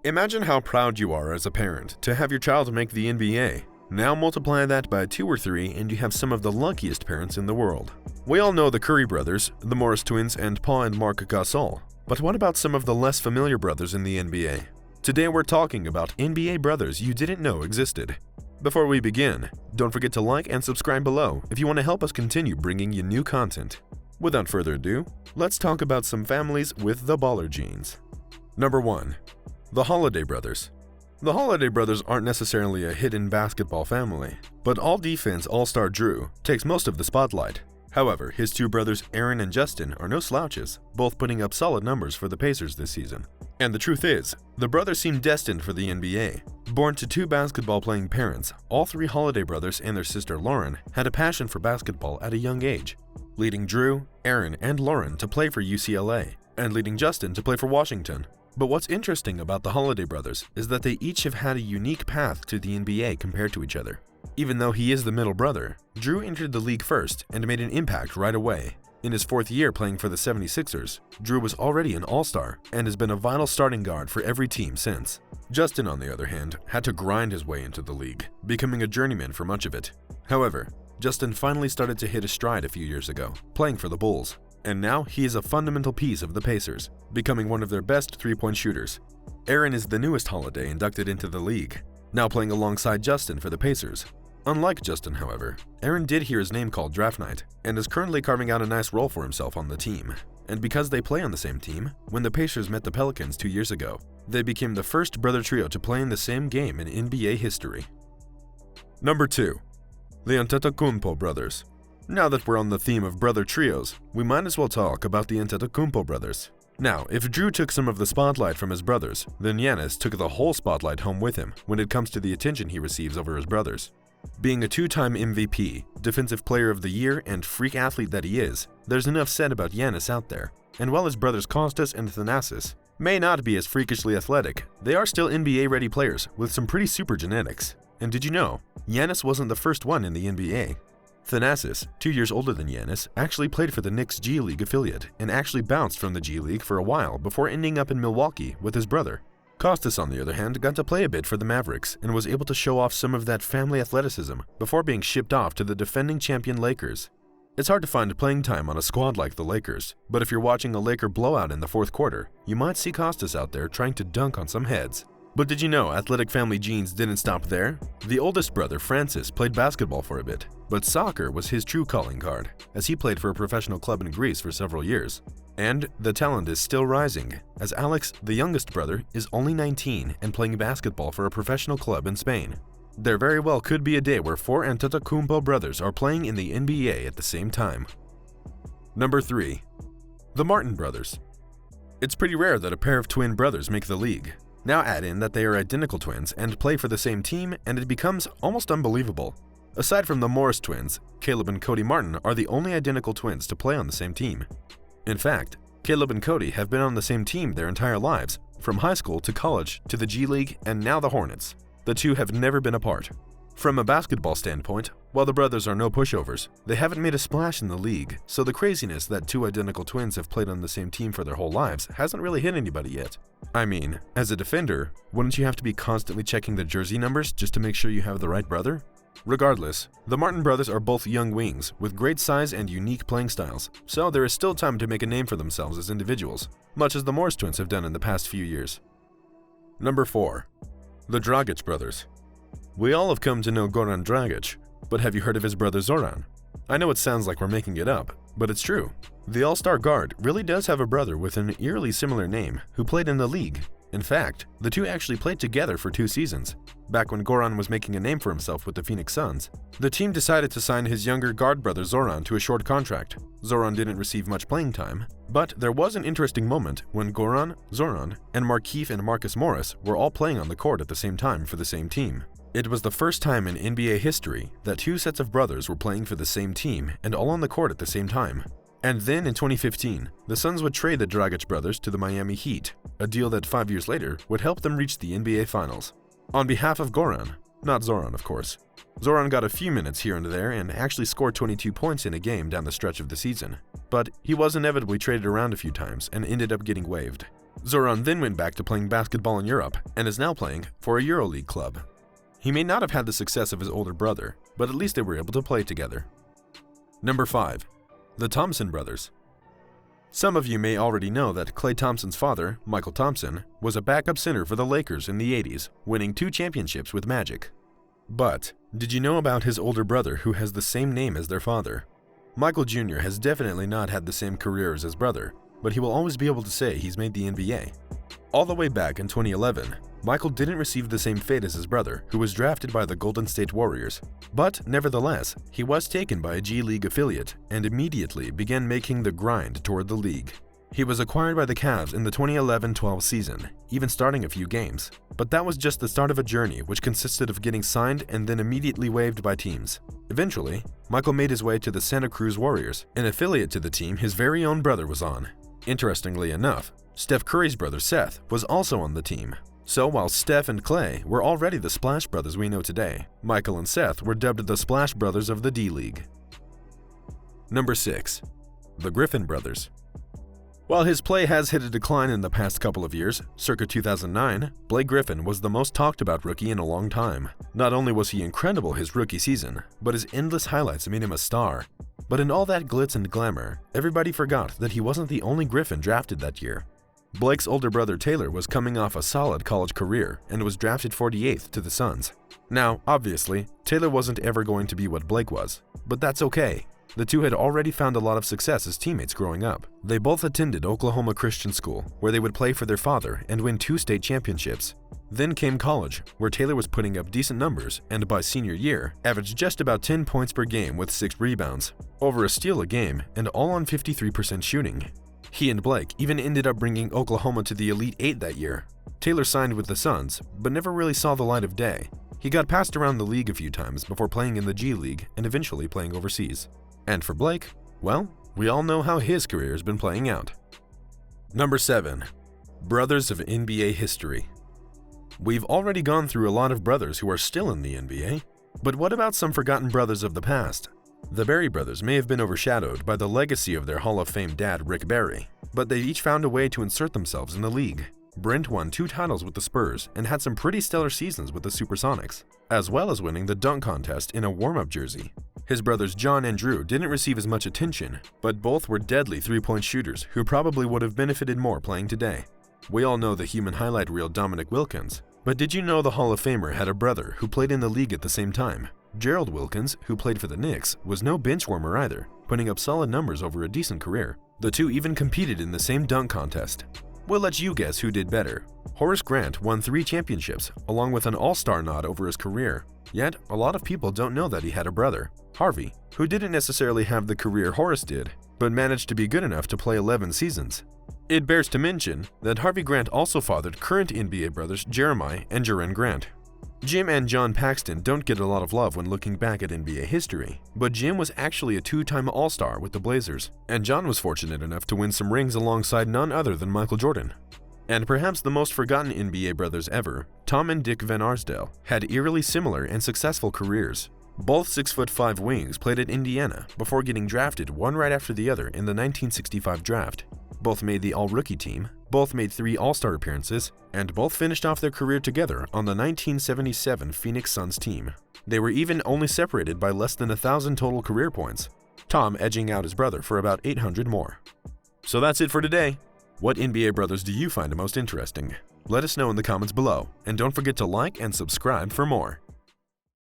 Imagine how proud you are as a parent to have your child make the NBA. Now multiply that by 2 or 3 and you have some of the luckiest parents in the world. We all know the Curry brothers, the Morris twins, and Paul and Marc Gasol. But what about some of the less familiar brothers in the NBA? Today we're talking about NBA brothers you didn't know existed. Before we begin, don't forget to like and subscribe below if you want to help us continue bringing you new content. Without further ado, let's talk about some families with the baller genes. Number 1. The Holiday Brothers. The Holiday Brothers aren't necessarily a hidden basketball family, but all-defense all-star Drew takes most of the spotlight. However, his 2 brothers Aaron and Justin are no slouches, both putting up solid numbers for the Pacers this season. And the truth is, the brothers seem destined for the NBA. Born to 2 basketball-playing parents, all 3 Holiday Brothers and their sister Lauren had a passion for basketball at a young age, leading Drew, Aaron, and Lauren to play for UCLA, and leading Justin to play for Washington. But what's interesting about the Holiday Brothers is that they each have had a unique path to the NBA compared to each other. Even though he is the middle brother, Drew entered the league first and made an impact right away. In his 4th year playing for the 76ers, Drew was already an all-star and has been a vital starting guard for every team since. Justin, on the other hand, had to grind his way into the league, becoming a journeyman for much of it. However, Justin finally started to hit a stride a few years ago, playing for the Bulls. And now he is a fundamental piece of the Pacers, becoming one of their best 3-point shooters. Aaron is the newest Holiday inducted into the league, now playing alongside Justin for the Pacers. Unlike Justin, however, Aaron did hear his name called draft night, and is currently carving out a nice role for himself on the team. And because they play on the same team, when the Pacers met the Pelicans 2 years ago, they became the first brother trio to play in the same game in NBA history. Number 2. The Antetokounmpo Brothers. Now that we're on the theme of brother trios, we might as well talk about the Antetokounmpo brothers. Now, if Drew took some of the spotlight from his brothers, then Giannis took the whole spotlight home with him when it comes to the attention he receives over his brothers. Being a 2-time MVP, Defensive Player of the Year, and freak athlete that he is, there's enough said about Giannis out there. And while his brothers Kostas and Thanasis may not be as freakishly athletic, they are still NBA-ready players with some pretty super genetics. And did you know, Giannis wasn't the first one in the NBA? Thanasis, 2 years older than Giannis, actually played for the Knicks G League affiliate and actually bounced from the G League for a while before ending up in Milwaukee with his brother. Kostas, on the other hand, got to play a bit for the Mavericks and was able to show off some of that family athleticism before being shipped off to the defending champion Lakers. It's hard to find playing time on a squad like the Lakers, but if you're watching a Laker blowout in the 4th quarter, you might see Kostas out there trying to dunk on some heads. But did you know athletic family genes didn't stop there? The oldest brother, Francis, played basketball for a bit, but soccer was his true calling card, as he played for a professional club in Greece for several years. And the talent is still rising, as Alex, the youngest brother, is only 19 and playing basketball for a professional club in Spain. There very well could be a day where 4 Antetokounmpo brothers are playing in the NBA at the same time. Number 3. The Martin Brothers. It's pretty rare that a pair of twin brothers make the league. Now add in that they are identical twins and play for the same team, and it becomes almost unbelievable. Aside from the Morris twins, Caleb and Cody Martin are the only identical twins to play on the same team. In fact, Caleb and Cody have been on the same team their entire lives, from high school to college to the G League and now the Hornets. The two have never been apart. From a basketball standpoint, while the brothers are no pushovers, they haven't made a splash in the league, so the craziness that 2 identical twins have played on the same team for their whole lives hasn't really hit anybody yet. I mean, as a defender, wouldn't you have to be constantly checking the jersey numbers just to make sure you have the right brother? Regardless, the Martin brothers are both young wings with great size and unique playing styles, so there is still time to make a name for themselves as individuals, much as the Morris twins have done in the past few years. Number 4. The Dragach Brothers. We all have come to know Goran Dragic, but have you heard of his brother Zoran? I know it sounds like we're making it up, but it's true. The all-star guard really does have a brother with an eerily similar name who played in the league. In fact, the two actually played together for 2 seasons. Back when Goran was making a name for himself with the Phoenix Suns, the team decided to sign his younger guard brother Zoran to a short contract. Zoran didn't receive much playing time, but there was an interesting moment when Goran, Zoran, and Markieff and Marcus Morris were all playing on the court at the same time for the same team. It was the first time in NBA history that 2 sets of brothers were playing for the same team and all on the court at the same time. And then in 2015, the Suns would trade the Dragach brothers to the Miami Heat, a deal that 5 years later would help them reach the NBA Finals. On behalf of Goran, not Zoran of course, Zoran got a few minutes here and there and actually scored 22 points in a game down the stretch of the season, but he was inevitably traded around a few times and ended up getting waived. Zoran then went back to playing basketball in Europe and is now playing for a EuroLeague club. He may not have had the success of his older brother, but at least they were able to play together. Number 5. The Thompson Brothers. Some of you may already know that Klay Thompson's father, Michael Thompson, was a backup center for the Lakers in the 80s, winning 2 championships with Magic. But did you know about his older brother who has the same name as their father? Michael Jr. has definitely not had the same career as his brother, but he will always be able to say he's made the NBA. All the way back in 2011, Michael didn't receive the same fate as his brother, who was drafted by the Golden State Warriors. But nevertheless, he was taken by a G League affiliate and immediately began making the grind toward the league. He was acquired by the Cavs in the 2011-12 season, even starting a few games. But that was just the start of a journey which consisted of getting signed and then immediately waived by teams. Eventually, Michael made his way to the Santa Cruz Warriors, an affiliate to the team his very own brother was on. Interestingly enough, Steph Curry's brother Seth was also on the team. So while Steph and Klay were already the Splash Brothers we know today, Michael and Seth were dubbed the Splash Brothers of the D-League. Number 6. The Griffin Brothers. While his play has hit a decline in the past couple of years, circa 2009, Blake Griffin was the most talked about rookie in a long time. Not only was he incredible his rookie season, but his endless highlights made him a star. But in all that glitz and glamour, everybody forgot that he wasn't the only Griffin drafted that year. Blake's older brother Taylor was coming off a solid college career and was drafted 48th to the Suns. Now, obviously, Taylor wasn't ever going to be what Blake was, but that's okay. The two had already found a lot of success as teammates growing up. They both attended Oklahoma Christian School, where they would play for their father and win 2 state championships. Then came college, where Taylor was putting up decent numbers and by senior year, averaged just about 10 points per game with 6 rebounds, over a steal a game, and all on 53% shooting. He and Blake even ended up bringing Oklahoma to the Elite 8 that year. Taylor signed with the Suns, but never really saw the light of day. He got passed around the league a few times before playing in the G League and eventually playing overseas. And for Blake, well, we all know how his career has been playing out. Number 7. Brothers of NBA history. We've already gone through a lot of brothers who are still in the NBA, but what about some forgotten brothers of the past? The Barry brothers may have been overshadowed by the legacy of their Hall of Fame dad, Rick Barry, but they each found a way to insert themselves in the league. Brent won 2 titles with the Spurs and had some pretty stellar seasons with the Supersonics, as well as winning the dunk contest in a warm-up jersey. His brothers John and Drew didn't receive as much attention, but both were deadly 3-point shooters who probably would have benefited more playing today. We all know the human highlight reel Dominic Wilkins, but did you know the Hall of Famer had a brother who played in the league at the same time? Gerald Wilkins, who played for the Knicks, was no bench warmer either, putting up solid numbers over a decent career. The two even competed in the same dunk contest. We'll let you guess who did better. Horace Grant won 3 championships, along with an all-star nod over his career. Yet, a lot of people don't know that he had a brother, Harvey, who didn't necessarily have the career Horace did, but managed to be good enough to play 11 seasons. It bears to mention that Harvey Grant also fathered current NBA brothers Jeremiah and Jaren Grant. Jim and John Paxton don't get a lot of love when looking back at NBA history, but Jim was actually a 2-time All-Star with the Blazers, and John was fortunate enough to win some rings alongside none other than Michael Jordan. And perhaps the most forgotten NBA brothers ever, Tom and Dick Van Arsdale, had eerily similar and successful careers. Both 6'5" wings played at Indiana before getting drafted one right after the other in the 1965 draft. Both made the All-Rookie team, both made 3 All-Star appearances, and both finished off their career together on the 1977 Phoenix Suns team. They were even only separated by less than 1,000 total career points, Tom edging out his brother for about 800 more. So that's it for today. What NBA brothers do you find most interesting? Let us know in the comments below, and don't forget to like and subscribe for more.